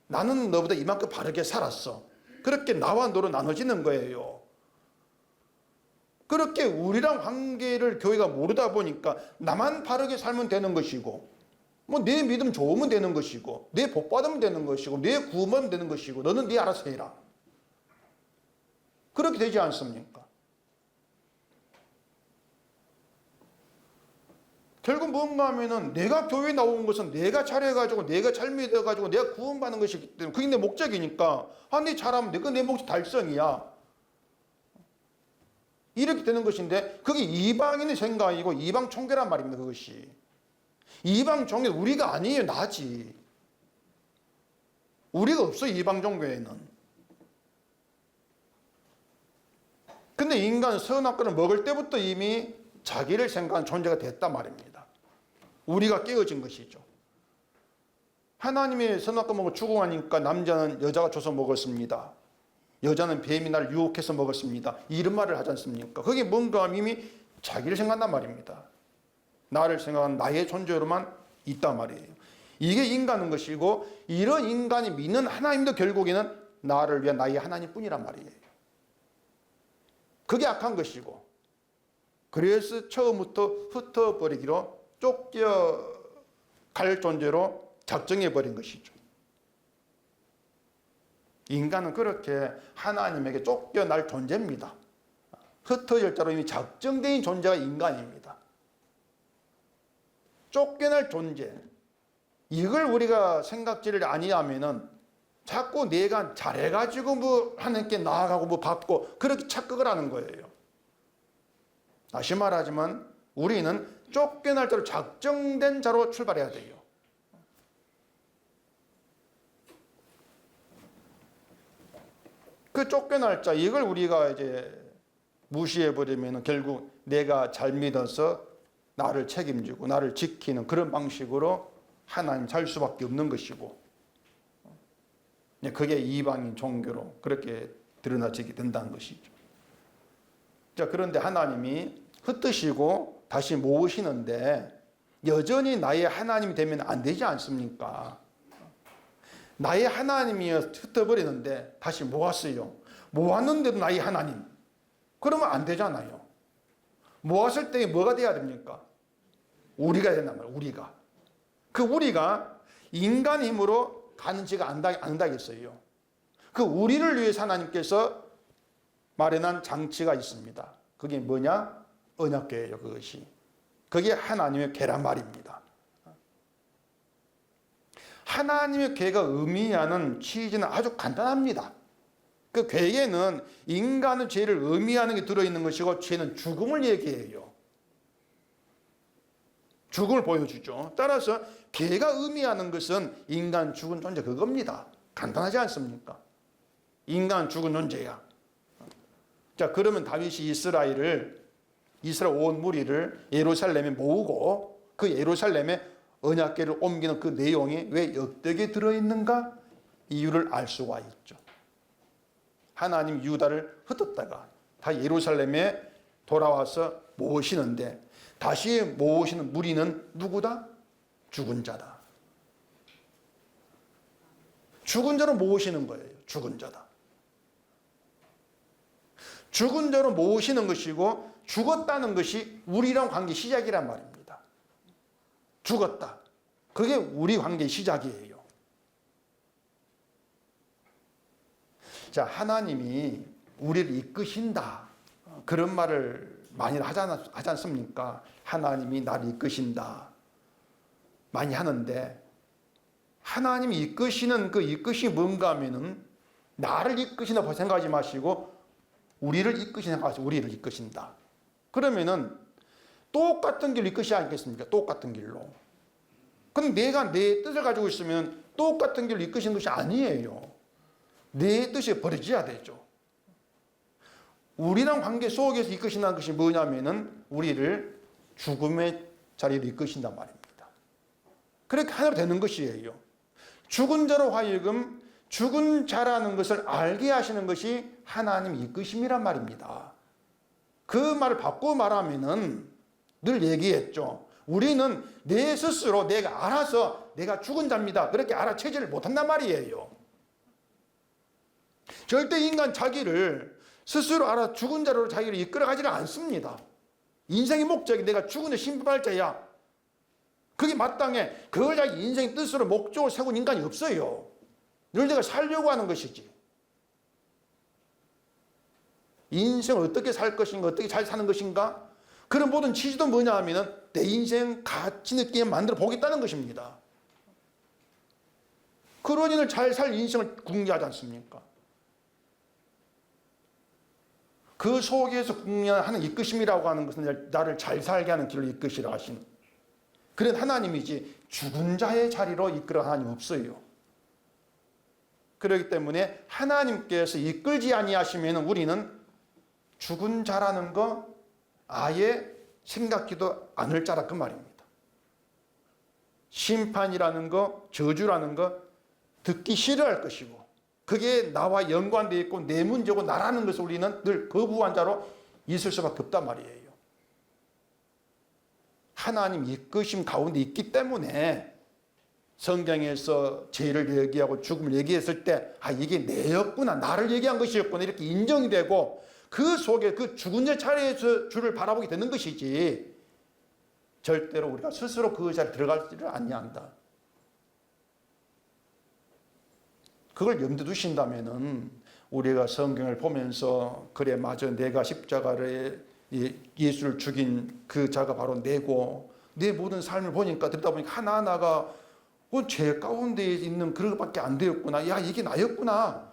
나는 너보다 이만큼 바르게 살았어. 그렇게 나와 너로 나눠지는 거예요. 그렇게 우리랑 관계를 교회가 모르다 보니까 나만 바르게 살면 되는 것이고, 뭐 내 믿음 좋으면 되는 것이고, 내 복 받으면 되는 것이고, 내 구원하면 되는 것이고, 너는 네 알아서 해라. 그렇게 되지 않습니까? 결국 뭔가 하면은 내가 교회에 나온 것은 내가 잘해가지고 내가 잘 믿어가지고 내가 구원받는 것이기 때문에 그게 내 목적이니까 네 잘하면 그건 내 목적 달성이야. 이렇게 되는 것인데 그게 이방인의 생각이고 이방 종교란 말입니다. 그것이 이방 종교 우리가 아니에요. 나지. 우리가 없어 이방 종교에는. 근데 인간은 선악과를 먹을 때부터 이미 자기를 생각하는 존재가 됐단 말입니다. 우리가 깨어진 것이죠. 하나님이 선악과 먹고 죽어가니까 남자는 여자가 줘서 먹었습니다. 여자는 뱀이 나를 유혹해서 먹었습니다. 이런 말을 하지 않습니까? 그게 뭔가 이미 자기를 생각한단 말입니다. 나를 생각하는 나의 존재로만 있단 말이에요. 이게 인간인 것이고 이런 인간이 믿는 하나님도 결국에는 나를 위한 나의 하나님뿐이란 말이에요. 그게 악한 것이고 그래서 처음부터 흩어버리기로 쫓겨갈 존재로 작정해버린 것이죠. 인간은 그렇게 하나님에게 쫓겨날 존재입니다. 흩어질 자로 이미 작정된 존재가 인간입니다. 쫓겨날 존재. 이걸 우리가 생각지를 아니하면은 자꾸 내가 잘해가지고 뭐 하나님께 나아가고 뭐 받고 그렇게 착각을 하는 거예요. 다시 말하지만 우리는 쫓겨날 자로 작정된 자로 출발해야 돼요. 그 쫓겨날 자, 이걸 우리가 이제 무시해버리면 결국 내가 잘 믿어서 나를 책임지고 나를 지키는 그런 방식으로 하나님 살 수밖에 없는 것이고, 그게 이방인 종교로 그렇게 드러나지게 된다는 것이죠. 자, 그런데 하나님이 흩으시고 다시 모으시는데 여전히 나의 하나님이 되면 안 되지 않습니까? 나의 하나님이 흩어버리는데 다시 모았어요. 모았는데도 나의 하나님. 그러면 안 되잖아요. 모았을 때 뭐가 돼야 됩니까? 우리가 된단 말이에요. 우리가. 그 우리가 인간 힘으로 가는지가 안다겠어요. 그 우리를 위해서 하나님께서 마련한 장치가 있습니다. 그게 뭐냐? 언약궤예요. 그것이. 그게 하나님의 궤란 말입니다. 하나님의 궤가 의미하는 취지는 아주 간단합니다. 그 궤에는 인간의 죄를 의미하는 게 들어있는 것이고 죄는 죽음을 얘기해요. 죽음을 보여주죠. 따라서 궤가 의미하는 것은 인간 죽은 존재 그겁니다. 간단하지 않습니까? 인간 죽은 존재야. 자, 그러면 다윗이 이스라엘 온 무리를 예루살렘에 모으고 그 예루살렘에 언약궤를 옮기는 그 내용이 왜 역대기에 들어있는가? 이유를 알 수가 있죠. 하나님 유다를 흩었다가 다 예루살렘에 돌아와서 모으시는데 다시 모으시는 무리는 누구다? 죽은 자다. 죽은 자로 모으시는 거예요. 죽은 자다. 죽은 자로 모으시는 것이고 죽었다는 것이 우리랑 관계 시작이란 말입니다. 죽었다. 그게 우리 관계 시작이에요. 자, 하나님이 우리를 이끄신다. 그런 말을 많이 하지 않습니까? 하나님이 나를 이끄신다. 많이 하는데 하나님이 이끄시는 그 이끄심이 뭔가 하면은 나를 이끄신다고 생각하지 마시고 우리를 이끄신다. 그러면은 똑같은 길로 이끄시지 않겠습니까? 똑같은 길로. 근데 내가 내 뜻을 가지고 있으면 똑같은 길로 이끄신 것이 아니에요. 내 뜻이 버려져야 되죠. 우리랑 관계 속에서 이끄신다는 것이 뭐냐면은 우리를 죽음의 자리로 이끄신단 말입니다. 그렇게 하나로 되는 것이에요. 죽은 자로 하여금 죽은 자라는 것을 알게 하시는 것이 하나님 이끄심이란 말입니다. 그 말을 바꾸어 말하면은 늘 얘기했죠. 우리는 내 스스로 내가 알아서 내가 죽은 자입니다. 그렇게 알아채지를 못한단 말이에요. 절대 인간 자기를 스스로 알아 죽은 자로 자기를 이끌어가지를 않습니다. 인생의 목적이 내가 죽은 자 신발자야. 그게 마땅해. 그걸 자기 인생의 뜻으로 목적을 세운 인간이 없어요. 늘 내가 살려고 하는 것이지. 인생을 어떻게 살 것인가, 어떻게 잘 사는 것인가? 그런 모든 취지도 뭐냐 하면은 내 인생 가치 느끼게 만들어 보겠다는 것입니다. 그런 인을 잘 살 인생을 궁리하지 않습니까? 그 속에서 궁리하는 이끄심이라고 하는 것은 나를 잘 살게 하는 길로 이끄시라 하시는. 그런 하나님이지 죽은 자의 자리로 이끌어 하나님 없어요. 그렇기 때문에 하나님께서 이끌지 아니하시면 우리는 죽은 자라는 거 아예 생각지도 않을 자라 그 말입니다. 심판이라는 거, 저주라는 거 듣기 싫어할 것이고 그게 나와 연관되어 있고 내 문제고 나라는 것을 우리는 늘 거부한 자로 있을 수밖에 없단 말이에요. 하나님 이끄심 가운데 있기 때문에 성경에서 죄를 얘기하고 죽음을 얘기했을 때 이게 내였구나, 나를 얘기한 것이었구나 이렇게 인정이 되고 그 속에 그 죽은 자 차례에서 주를 바라보게 되는 것이지 절대로 우리가 스스로 그 자리에 들어가지를 아니한다. 그걸 염두에 두신다면은 우리가 성경을 보면서 그래 맞아 내가 십자가를 예수를 죽인 그 자가 바로 내고 내 모든 삶을 보니까 듣다 보니까 하나하나가 죄 가운데 있는 그런 것밖에 안 되었구나. 야 이게 나였구나.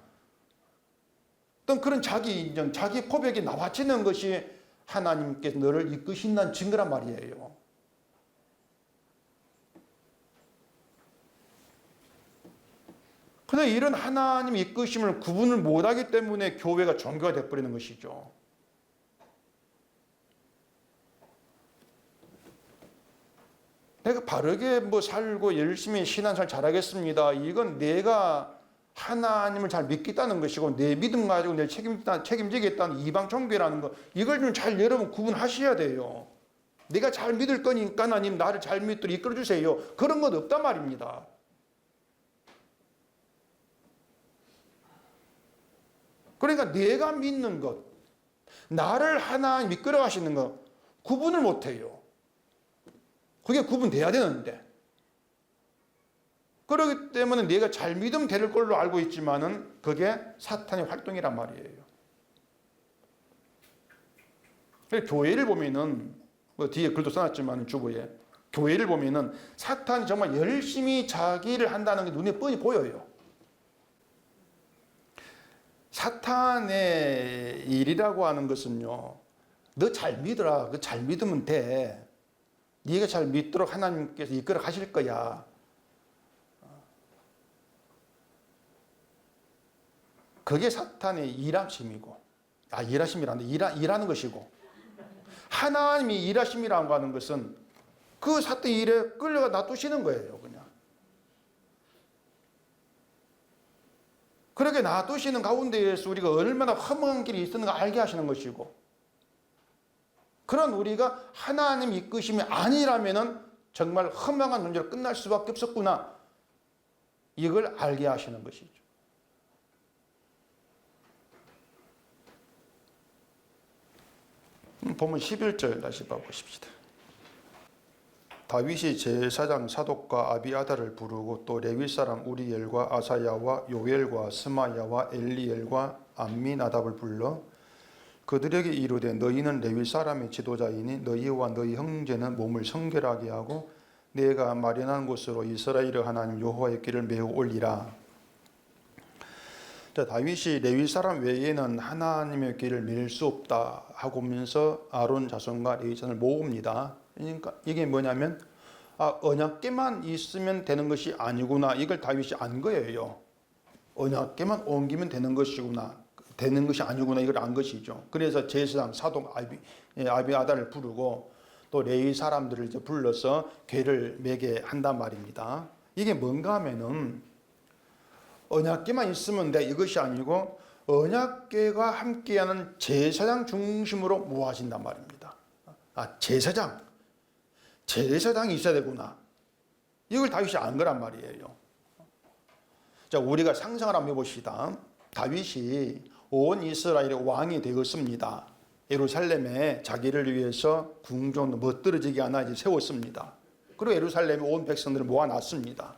어떤 그런 자기 인정, 자기 고백이 나와지는 것이 하나님께서 너를 이끄신다는 증거란 말이에요. 그런데 이런 하나님 이끄심을 구분을 못하기 때문에 교회가 종교가 되어버리는 것이죠. 내가 바르게 살고 열심히 신앙생활 잘하겠습니다. 이건 내가 하나님을 잘 믿겠다는 것이고 내 믿음 가지고 내가 책임지겠다는 이방 종교라는 거 이걸 좀 잘 여러분 구분하셔야 돼요. 내가 잘 믿을 거니까 하나님 나를 잘 믿도록 이끌어 주세요. 그런 건 없단 말입니다. 그러니까 내가 믿는 것, 나를 하나님 이끌어 가시는 것 구분을 못 해요. 그게 구분돼야 되는데. 그렇기 때문에 내가 잘 믿으면 될 걸로 알고 있지만은 그게 사탄의 활동이란 말이에요. 교회를 보면은 뭐 뒤에 글도 써놨지만 주보에 교회를 보면은 사탄이 정말 열심히 자기를 한다는 게 눈에 뻔히 보여요. 사탄의 일이라고 하는 것은요, 너 잘 믿어라. 그 잘 믿으면 돼. 네가 잘 믿도록 하나님께서 이끌어 가실 거야. 그게 사탄의 일하심이고, 일하심이란데 일하는 것이고, 하나님이 일하심이라고 하는 것은 그 사탄 일에 끌려가 놔두시는 거예요, 그냥. 그렇게 놔두시는 가운데에서 우리가 얼마나 허망한 길이 있었는가 알게 하시는 것이고, 그런 우리가 하나님 이끄심이 아니라면은 정말 허망한 존재로 끝날 수밖에 없었구나. 이걸 알게 하시는 것이죠. 보면 11절 다시 봐보십시다. 다윗이 제사장 사독과 아비아달을 부르고 또 레위 사람 우리엘과 아사야와 요엘과 스마야와 엘리엘과 암미나답을 불러 그들에게 이르되 너희는 레위 사람의 지도자이니 너희와 너희 형제는 몸을 성결하게 하고 내가 마련한 곳으로 이스라엘의 하나님 여호와의 길을 메어 올리라. 자, 다윗이 레위 사람 외에는 하나님의 길을 밀 수 없다 하고면서 아론 자손과 레위 자손을 모읍니다. 그러니까 이게 뭐냐면 언약궤만 있으면 되는 것이 아니구나. 이걸 다윗이 안 거예요. 언약궤만 옮기면 되는 것이구나. 되는 것이 아니구나. 이걸 안 것이죠. 그래서 제사장 사독 아비아달을 부르고 또 레위 사람들을 이제 불러서 궤를 매게 한단 말입니다. 이게 뭔가 하면은 언약궤만 있으면 돼. 이것이 아니고 언약궤가 함께하는 제사장 중심으로 모아진단 말입니다. 제사장이 있어야 되구나. 이걸 다윗이 안 거란 말이에요. 자, 우리가 상상을 한번 해봅시다. 다윗이 온 이스라엘의 왕이 되었습니다. 예루살렘에 자기를 위해서 궁전 멋들어지게 하나 이제 세웠습니다. 그리고 예루살렘에 온 백성들을 모아놨습니다.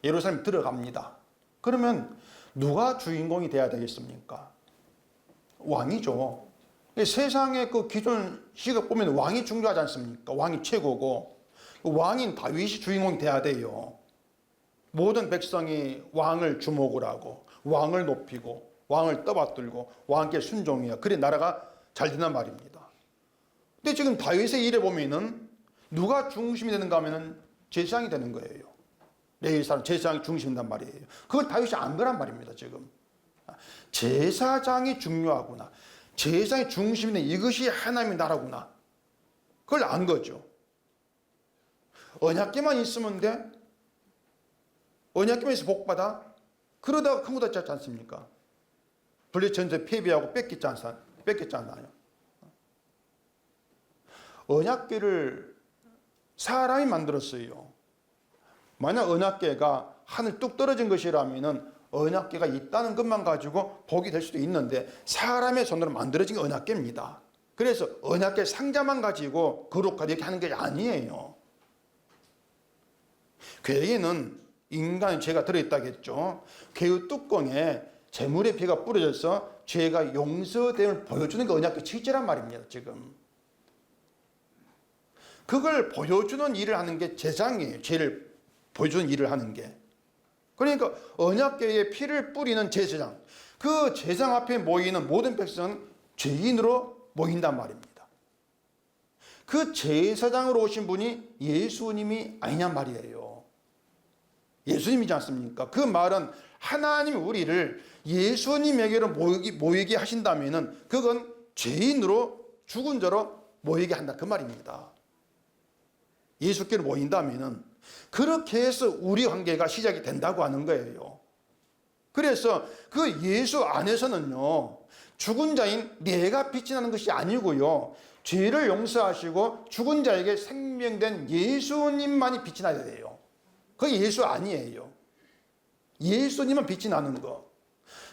예루살렘 들어갑니다. 그러면 누가 주인공이 돼야 되겠습니까? 왕이죠. 세상의 그 기존 시각 보면 왕이 중요하지 않습니까? 왕이 최고고 왕인 다윗이 주인공이 돼야 돼요. 모든 백성이 왕을 주목을 하고 왕을 높이고 왕을 떠받들고 왕께 순종해야 그래 나라가 잘 된단 말입니다. 근데 지금 다윗의 일에 보면은 누가 중심이 되는가 하면은 제사장이 되는 거예요. 레위 사람 제사장이 중심이란 말이에요. 그걸 다윗이 안 거란 말입니다. 지금 제사장이 중요하구나. 제사장이 중심인데 이것이 하나님의 나라구나. 그걸 안 거죠. 언약궤만 있으면 돼. 언약궤만 있어 복 받아. 그러다가 큰 거 다쳤지 않습니까? 블레 전쟁 패배하고 뺏겼잖아요. 언약궤를 사람이 만들었어요. 만약 언약궤가 하늘 뚝 떨어진 것이라면은 언약궤가 있다는 것만 가지고 복이 될 수도 있는데 사람의 손으로 만들어진 게 언약궤입니다. 그래서 언약궤 상자만 가지고 거룩하게 이렇게 하는 게 아니에요. 궤에는 인간의 죄가 들어있다겠죠. 궤의 뚜껑에 제물의 피가 뿌려져서 죄가 용서됨을 보여주는 게 언약궤 실제란 말입니다. 지금 그걸 보여주는 일을 하는 게 제사장이에요. 죄를 보여주는 일을 하는 게. 그러니까 언약궤에 피를 뿌리는 제사장, 그 제사장 앞에 모이는 모든 백성은 죄인으로 모인단 말입니다. 그 제사장으로 오신 분이 예수님이 아니냔 말이에요. 예수님이지 않습니까? 그 말은 하나님이 우리를 예수님에게로 모이게 하신다면은 그건 죄인으로 죽은 자로 모이게 한다 그 말입니다. 예수께로 모인다면은 그렇게 해서 우리 관계가 시작이 된다고 하는 거예요. 그래서 그 예수 안에서는요, 죽은 자인 내가 빛이 나는 것이 아니고요, 죄를 용서하시고 죽은 자에게 생명된 예수님만이 빛이 나야 돼요. 그게 예수 아니에요. 예수님은 빛이 나는 거.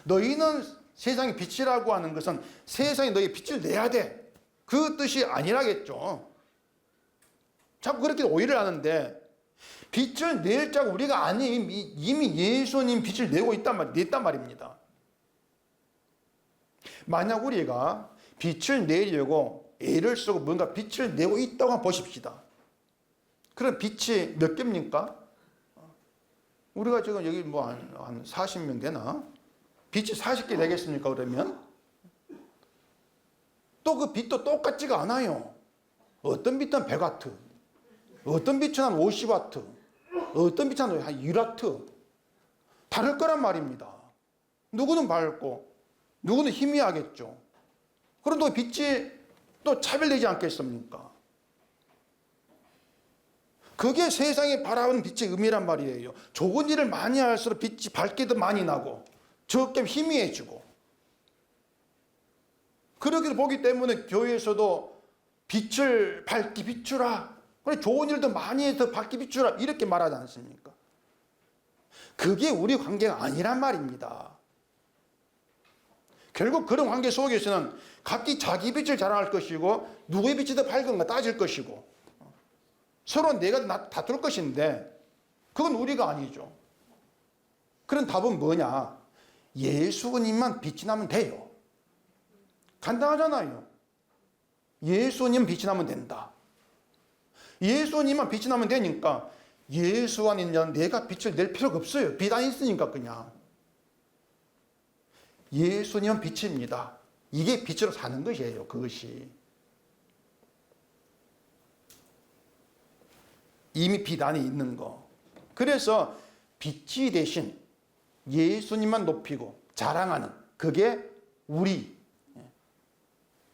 너희는 세상의 빛이라고 하는 것은 세상에 너희 빛을 내야 돼. 그 뜻이 아니라겠죠. 자꾸 그렇게 오해를 하는데, 빛을 낼 자가 우리가 아니, 이미 예수님 빛을 내고 냈단 말입니다. 만약 우리가 빛을 내려고 애를 쓰고 뭔가 빛을 내고 있다고 한번 보십시다. 그럼 빛이 몇 개입니까? 우리가 지금 여기 뭐 한 40명 되나? 빛이 40개 되겠습니까, 그러면? 또 그 빛도 똑같지가 않아요. 어떤 빛은 100와트, 어떤 빛은 한 50와트, 어떤 빛은 한 1와트. 다를 거란 말입니다. 누구는 밝고, 누구는 희미하겠죠. 그런데 빛이 또 차별되지 않겠습니까? 그게 세상에 바라보는 빛의 의미란 말이에요. 좋은 일을 많이 할수록 빛이 밝게 더 많이 나고 적게 희미해지고, 그렇게 보기 때문에 교회에서도 빛을 밝게 비추라, 그래 좋은 일도 많이 해서 밝게 비추라 이렇게 말하지 않습니까? 그게 우리 관계가 아니란 말입니다. 결국 그런 관계 속에서는 각기 자기 빛을 자랑할 것이고 누구의 빛이 더 밝은가 따질 것이고 서로 내가 다툴 것인데, 그건 우리가 아니죠. 그런 답은 뭐냐? 예수님만 빛이 나면 돼요. 간단하잖아요. 예수님 빛이 나면 된다. 예수님만 빛이 나면 되니까 예수 안에 있는 내가 빛을 낼 필요가 없어요. 빛 안 있으니까 그냥. 예수님은 빛입니다. 이게 빛으로 사는 것이에요. 그것이. 이미 빛 안에 있는 거. 그래서 빛이 대신 예수님만 높이고 자랑하는, 그게 우리가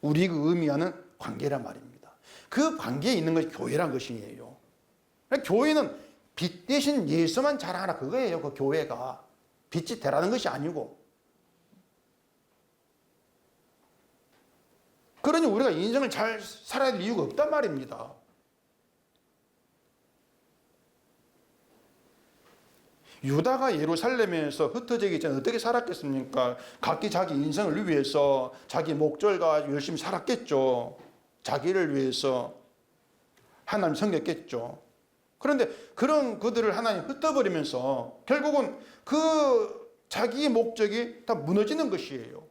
의미하는 관계란 말입니다. 그 관계에 있는 것이 교회란 것이에요. 교회는 빛 대신 예수만 자랑하라 그거예요. 그 교회가 빛이 되라는 것이 아니고. 그러니 우리가 인생을 잘 살아야 될 이유가 없단 말입니다. 유다가 예루살렘에서 흩어지기 전에 어떻게 살았겠습니까? 각기 자기 인생을 위해서 자기 목적과 열심히 살았겠죠. 자기를 위해서 하나님 섬겼겠죠. 그런데 그런 그들을 하나님 흩어버리면서 결국은 그 자기의 목적이 다 무너지는 것이에요.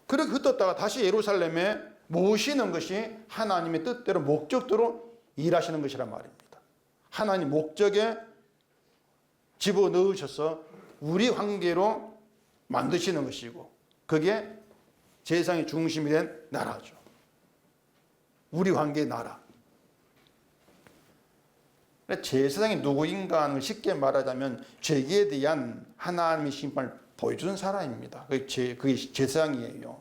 그렇게 흩었다가 다시 예루살렘에 모시는 것이 하나님의 뜻대로 목적대로 일하시는 것이란 말입니다. 하나님 목적에 집어넣으셔서 우리 관계로 만드시는 것이고, 그게 세상의 중심이 된 나라죠. 우리 관계의 나라. 제사장이 누구인가를 쉽게 말하자면 죄에 대한 하나님의 심판을 보여주는 사람입니다. 그게 제사장이에요.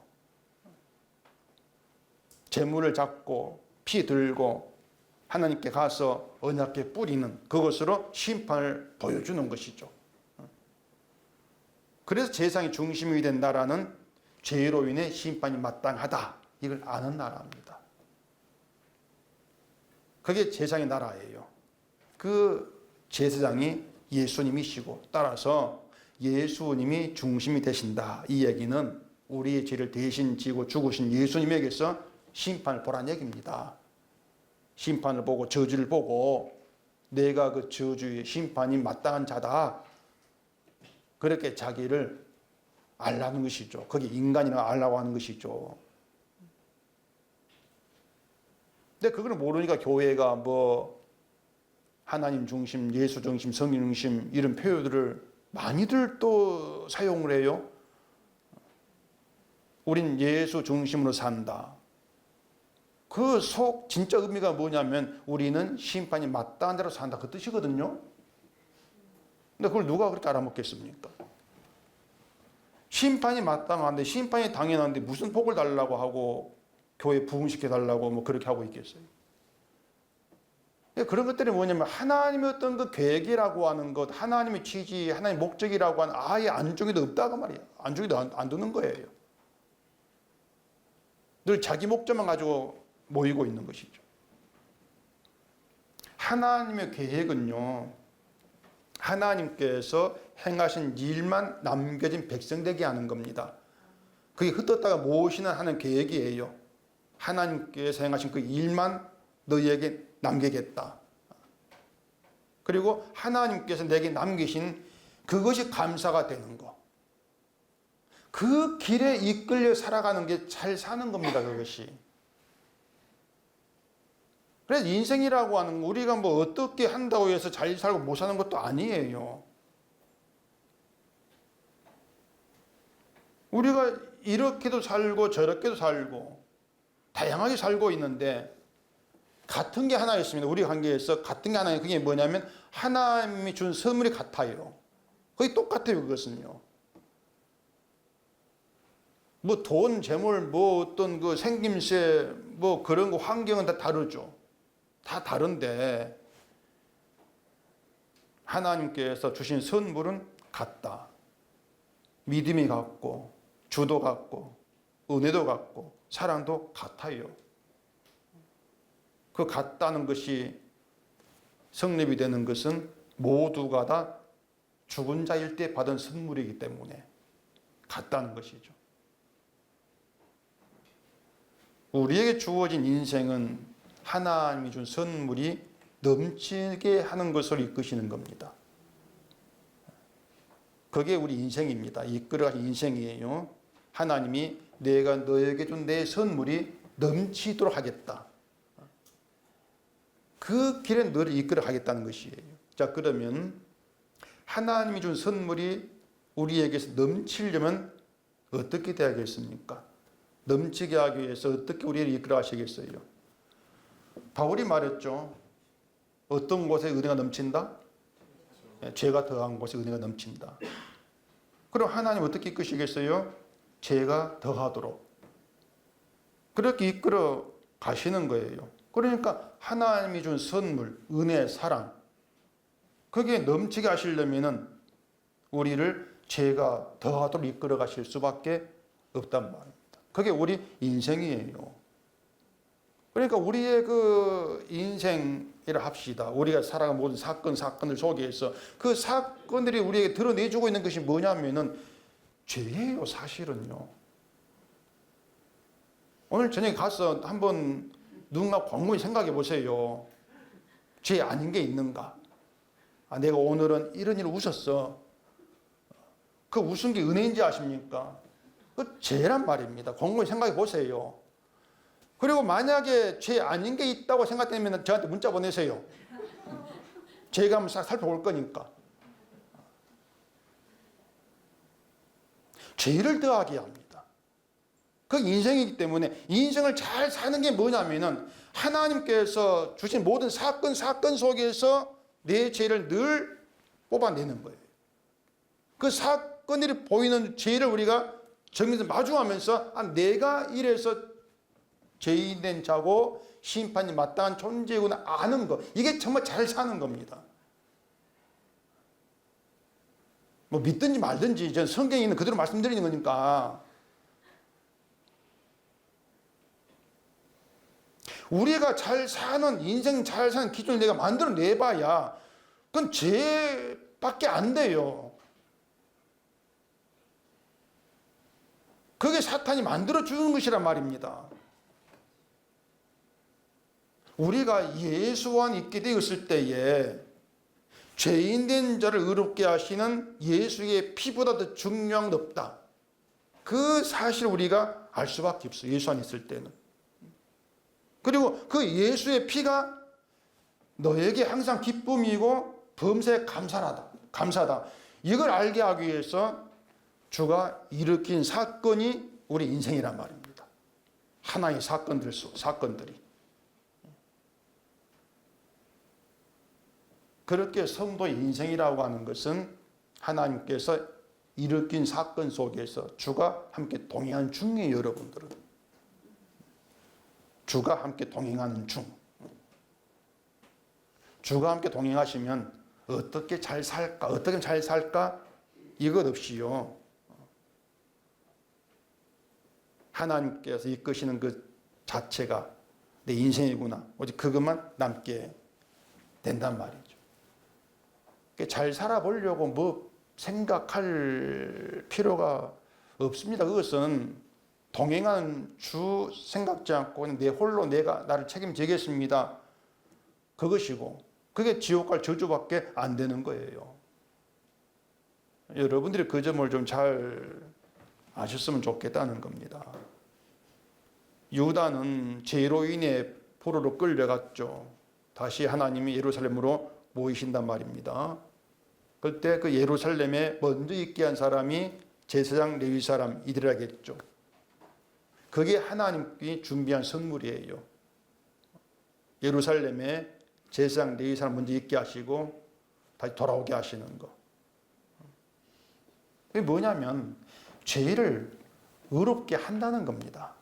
제물을 잡고 피 들고 하나님께 가서 언약궤 뿌리는 그것으로 심판을 보여주는 것이죠. 그래서 세상의 중심이 된 나라는 죄로 인해 심판이 마땅하다, 이걸 아는 나라입니다. 그게 세상의 나라예요. 그 제사장이 예수님이시고, 따라서 예수님이 중심이 되신다, 이 얘기는 우리의 죄를 대신 지고 죽으신 예수님에게서 심판을 보란 얘기입니다. 심판을 보고 저주를 보고 내가 그 저주의 심판이 마땅한 자다, 그렇게 자기를 알라는 것이죠. 그게 인간이나 알라고 하는 것이죠. 근데 그걸 모르니까 교회가 뭐 하나님 중심, 예수 중심, 성령 중심 이런 표현들을 많이들 또 사용을 해요. 우린 예수 중심으로 산다. 그 속 진짜 의미가 뭐냐면 우리는 심판이 마땅한 대로 산다, 그 뜻이거든요. 근데 그걸 누가 그렇게 알아먹겠습니까? 심판이 마땅한데, 심판이 당연한데 무슨 복을 달라고 하고 교회 부흥시켜 달라고 뭐 그렇게 하고 있겠어요. 그런 것들이 뭐냐면 하나님의 어떤 그 계획이라고 하는 것, 하나님의 취지, 하나님의 목적이라고 하는 아예 안쪽에도 없다고 말이에요. 안쪽에도 안 두는 거예요. 늘 자기 목적만 가지고 모이고 있는 것이죠. 하나님의 계획은요, 하나님께서 행하신 일만 남겨진 백성 되게 하는 겁니다. 그게 흩었다가 모으시는 하는 계획이에요. 하나님께서 행하신 그 일만 너희에게 남기겠다. 그리고 하나님께서 내게 남기신 그것이 감사가 되는 거. 그 길에 이끌려 살아가는 게 잘 사는 겁니다, 그것이. 그래서 인생이라고 하는 거, 우리가 뭐 어떻게 한다고 해서 잘 살고 못 사는 것도 아니에요. 우리가 이렇게도 살고 저렇게도 살고 다양하게 살고 있는데 같은 게 하나 있습니다. 우리 관계에서 같은 게 하나 있는 그게 뭐냐면 하나님이 준 선물이 같아요. 거의 똑같아요, 그것은요. 뭐 돈, 재물, 뭐 어떤 그 생김새, 뭐 그런 거 환경은 다 다르죠. 다 다른데 하나님께서 주신 선물은 같다. 믿음이 같고 주도 같고 은혜도 같고 사랑도 같아요. 그 같다는 것이 성립이 되는 것은 모두가 다 죽은 자일 때 받은 선물이기 때문에 같다는 것이죠. 우리에게 주어진 인생은 하나님이 준 선물이 넘치게 하는 것을 이끄시는 겁니다. 그게 우리 인생입니다. 이끌어가신 인생이에요. 하나님이 내가 너에게 준 내 선물이 넘치도록 하겠다. 그 길에 너를 이끌어 가겠다는 것이에요. 자, 그러면 하나님이 준 선물이 우리에게서 넘치려면 어떻게 돼야겠습니까? 넘치게 하기 위해서 어떻게 우리를 이끌어 가시겠어요? 바울이 말했죠. 어떤 곳에 은혜가 넘친다? 죄가 더한 곳에 은혜가 넘친다. 그럼 하나님 어떻게 이끄시겠어요? 죄가 더하도록. 그렇게 이끌어 가시는 거예요. 그러니까 하나님이 준 선물, 은혜, 사랑, 거기에 넘치게 하시려면 우리를 죄가 더하도록 이끌어 가실 수밖에 없단 말입니다. 그게 우리 인생이에요. 그러니까 우리의 그 인생이라 합시다. 우리가 살아간 모든 사건들 속에서 그 사건들이 우리에게 드러내주고 있는 것이 뭐냐면은 죄예요, 사실은요. 오늘 저녁에 가서 한번 누군가 곰곰이 생각해 보세요. 죄 아닌 게 있는가? 아, 내가 오늘은 이런 일을 웃었어. 그 웃은 게 은혜인지 아십니까? 그 죄란 말입니다. 곰곰이 생각해 보세요. 그리고 만약에 죄 아닌 게 있다고 생각되면 저한테 문자 보내세요. 제가 한번 싹 살펴볼 거니까. 죄를 더하게 합니다. 그 인생이기 때문에 인생을 잘 사는 게 뭐냐면은 하나님께서 주신 모든 사건 속에서 내 죄를 늘 뽑아내는 거예요. 그 사건들이 보이는 죄를 우리가 정면에서 마주하면서 아, 내가 이래서 죄인된 자고 심판이 마땅한 존재구나 아는 거. 이게 정말 잘 사는 겁니다. 뭐 믿든지 말든지 전 성경에 있는 그대로 말씀드리는 거니까. 우리가 잘 사는 인생 잘 사는 기준을 내가 만들어 내봐야 그건 죄밖에 안 돼요. 그게 사탄이 만들어 주는 것이란 말입니다. 우리가 예수 안에 있게 되었을 때에 죄인된 자를 의롭게 하시는 예수의 피보다 더 중요한 게 없다. 그 사실을 우리가 알 수밖에 없어요. 예수 안에 있을 때는. 그리고 그 예수의 피가 너에게 항상 기쁨이고 범사에 감사다. 이걸 알게 하기 위해서 주가 일으킨 사건이 우리 인생이란 말입니다. 하나의 사건들이. 그렇게 성도의 인생이라고 하는 것은 하나님께서 일으킨 사건 속에서 주가 함께 동행하는 중이에요, 여러분들은. 주가 함께 동행하는 중. 주가 함께 동행하시면 어떻게 잘 살까? 이것 없이요. 하나님께서 이끄시는 그 자체가 내 인생이구나. 오직 그것만 남게 된단 말이죠. 잘 살아보려고 뭐 생각할 필요가 없습니다. 그것은 동행하는 주 생각지 않고 그냥 내 홀로 내가 나를 책임지겠습니다. 그것이고 그게 지옥 갈 저주밖에 안 되는 거예요. 여러분들이 그 점을 좀 잘 아셨으면 좋겠다는 겁니다. 유다는 죄로 인해 포로로 끌려갔죠. 다시 하나님이 예루살렘으로 모이신단 말입니다. 그때 그 예루살렘에 먼저 있게 한 사람이 제사장 레위 사람 이들이라겠죠. 그게 하나님이 준비한 선물이에요. 예루살렘에 제사장 레위 사람 먼저 있게 하시고 다시 돌아오게 하시는 거. 그게 뭐냐면 죄를 의롭게 한다는 겁니다.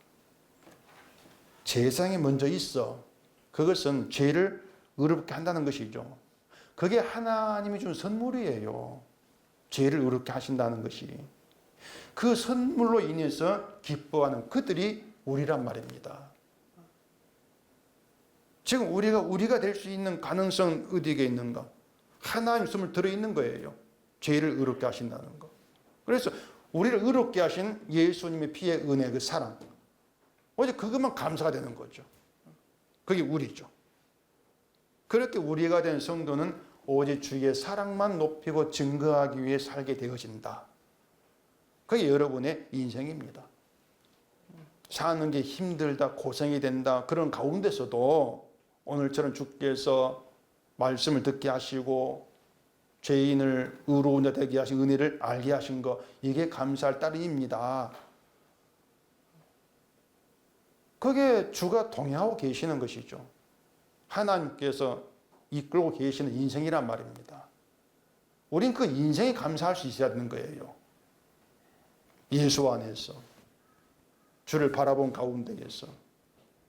제사장이 먼저 있어. 그것은 죄를 의롭게 한다는 것이죠. 그게 하나님이 준 선물이에요. 죄를 의롭게 하신다는 것이. 그 선물로 인해서 기뻐하는 그들이 우리란 말입니다. 지금 우리가 될 수 있는 가능성은 어디에 있는가? 하나님 선물 들어있는 거예요. 죄를 의롭게 하신다는 거. 그래서 우리를 의롭게 하신 예수님의 피의 은혜, 그 사랑. 오직 그것만 감사가 되는 거죠. 그게 우리죠. 그렇게 우리가 된 성도는 오직 주의 사랑만 높이고 증거하기 위해 살게 되어진다. 그게 여러분의 인생입니다. 사는 게 힘들다, 고생이 된다. 그런 가운데서도 오늘처럼 주께서 말씀을 듣게 하시고 죄인을 의로운 자 되게 하신 은혜를 알게 하신 것, 이게 감사할 따름입니다. 그게 주가 동행하고 계시는 것이죠. 하나님께서 이끌고 계시는 인생이란 말입니다. 우린 그 인생에 감사할 수 있어야 되는 거예요. 예수 안에서 주를 바라본 가운데에서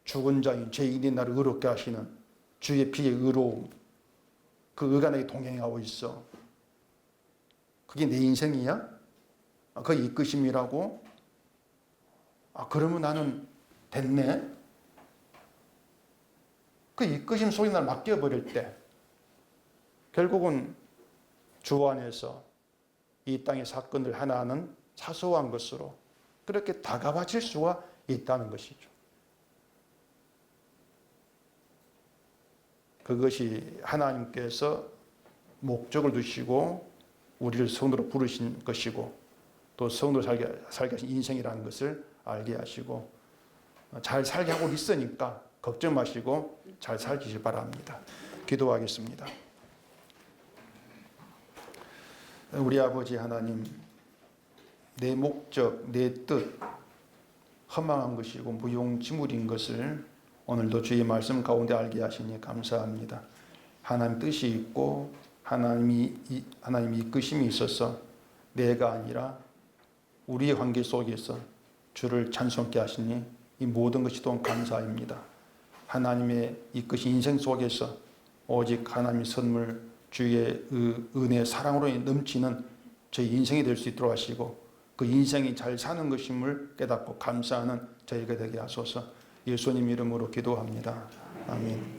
죽은 자인 죄인이 나를 의롭게 하시는 주의 피의 의로움, 그 의가 나에게 동행하고 있어. 그게 내 인생이야? 그 이끄심이라고? 그러면 나는 됐네? 그 이끄심 속에 날 맡겨버릴 때 결국은 주 안에서 이 땅의 사건들 하나는 사소한 것으로 그렇게 다가와질 수가 있다는 것이죠. 그것이 하나님께서 목적을 두시고 우리를 성도로 부르신 것이고 또 성도로 살게 하신 인생이라는 것을 알게 하시고 잘 살게 하고 있으니까 걱정 마시고 잘 살기를 바랍니다. 기도하겠습니다. 우리 아버지 하나님, 내 목적, 내 뜻, 허망한 것이고 무용지물인 것을 오늘도 주의 말씀 가운데 알게 하시니 감사합니다. 하나님 뜻이 있고 하나님이 이끄심이 있어서 내가 아니라 우리의 관계 속에서 주를 찬송케 하시니 이 모든 것이 또한 감사입니다. 하나님의 이끄신 인생 속에서 오직 하나님의 선물, 주의 은혜, 사랑으로 넘치는 저희 인생이 될 수 있도록 하시고 그 인생이 잘 사는 것임을 깨닫고 감사하는 저희가 되게 하소서. 예수님 이름으로 기도합니다. 아멘.